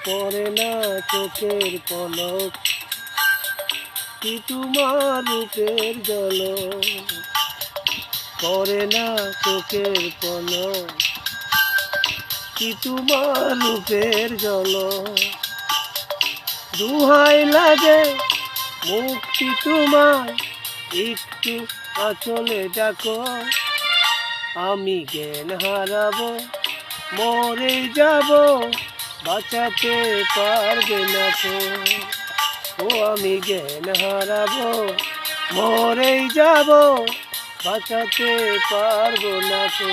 পড়ে না চোখের পলক, কি তোমার রূপের ঝলক, পড়ে না চোখের পলক, কি তোমার রূপের ঝলক। দুহাই লাগে মুক্তি তোমার, একটু আঁচলে ডাকো, আমি জ্ঞান হারাবো, মরে যাব, বাঁচাতে পারবে না তো। ও আমি জ্ঞান হারাবো, মরে যাব, বাঁচাতে পারবো না তো।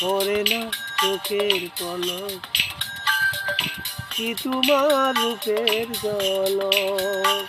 পড়ে না চোখের পলক, কি তোমার রূপের ঝলক।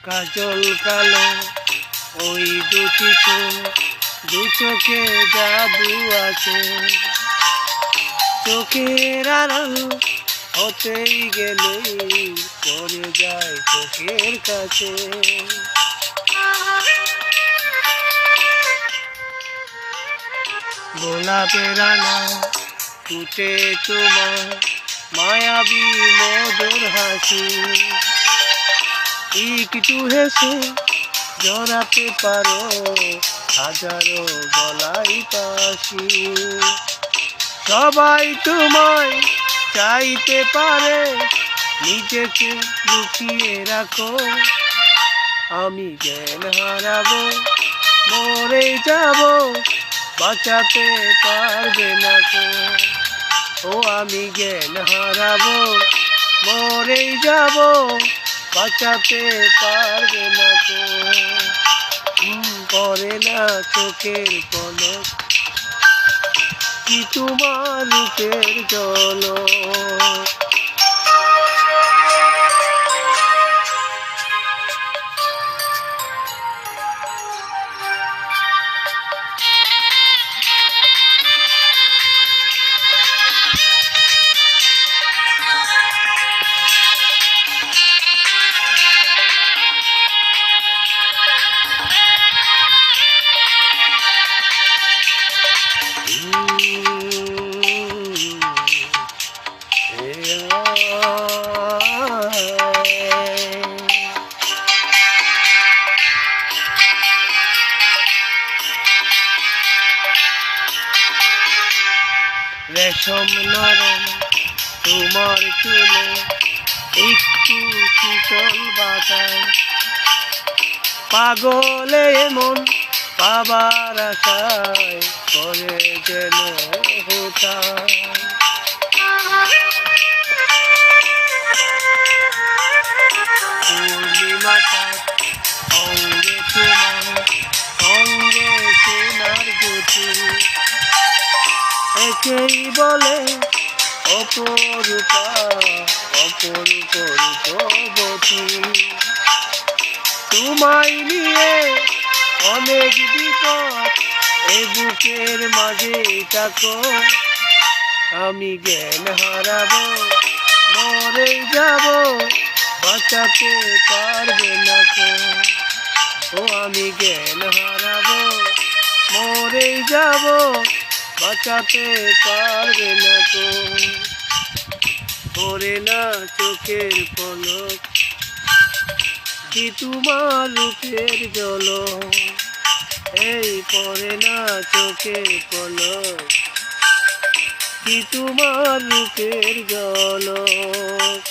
কাজল কালো ওই দুটি চোখ, দু চোখে জাদু আছে, চোখের আড়াল হতেই গেলেই পড়ে যায় চোখের কাছে। গোলাপের রানা ফুটে তোমার মায়াবী মধুর হাসি, একটু হেসে জড়াতে পারো হাজারো গলায় পাশি। সবাই তোমায় চাইতে পারে, নিজেকে লুকিয়ে রাখো, আমি জ্ঞান হারাবো, মরে যাব, বাঁচাতে পারবে না তো। ও আমি জ্ঞান হারাবো, মরে যাব, বাঁচাতে পারবে না তো। পড়ে না চোখের পলক, কি তোমার রূপের ঝলক। রেশম নরম তোমার চুলে, একটু শীতল বাতাস, পাগলে মন পাবার আশায় করে যেন হতাশ। পূর্ণিমা চাঁদ অঙ্গে তোমার, অঙ্গে সোনার জ্যোতি, একেই বলে অপরূপা, অপরূপ রূপবতী। তোমায় নিয়ে অনেক বিপদ, এ বুকের মাঝে থাকো, আমি জ্ঞান হারাবো, মরে যাব, বাঁচাতে পারবে না তো। ও আমি জ্ঞান হারাবো, মরে যাব, বাঁচাতে পারবে না তো। পড়ে না চোখের পলক, কি তোমার রূপের ঝলক। এই পড়ে না চোখের পলক, কি তোমার রূপের ঝলক।